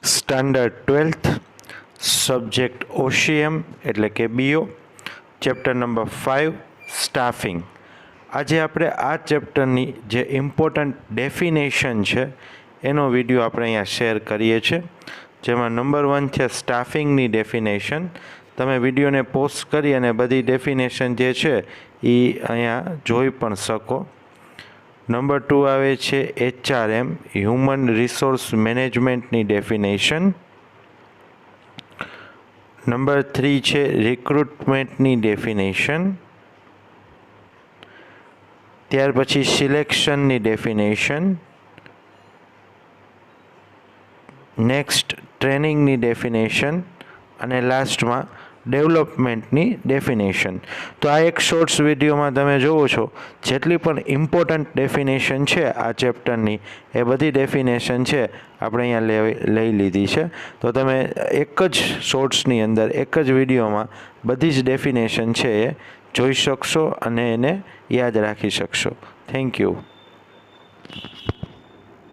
Standard 12th subject OCM એટલે કે BO, chapter number 5 staffing. આજે આપણે આ ચેપ્ટરની જે ઇમ્પોર્ટન્ટ ડેફિનેશન છે એનો વિડીયો આપણે અહીંયા શેર કરીએ છીએ, જેમાં નંબર 1 છે સ્ટાફિંગની ડેફિનેશન. તમે વિડીયોને પોઝ કરી અને બધી ડેફિનેશન જે છે એ અહીંયા જોઈ પણ શકો. નંબર 2 આવે છે HRM, હ્યુમન રિસોર્સ મેનેજમેન્ટની ડેફિનેશન. નંબર 3 છે રિક્રુટમેન્ટની ડેફિનેશન. ત્યાર પછી સિલેક્શનની ડેફિનેશન. નેક્સ્ટ ટ્રેનિંગની ડેફિનેશન અને લાસ્ટમાં ડેવલપમેન્ટની ડેફિનેશન. તો આ એક શોર્ટ્સ વિડીયોમાં તમે જુઓ છો જેટલી પણ ઇમ્પોર્ટન્ટ ડેફિનેશન છે આ ચેપ્ટરની, એ બધી ડેફિનેશન છે આપણે અહીંયા લઈ લીધી છે. તો તમે એક જ શોર્ટ્સની અંદર એક જ વિડીયોમાં બધી જ ડેફિનેશન છે એ જોઈ શકશો અને એને યાદ રાખી શકશો. Thank you.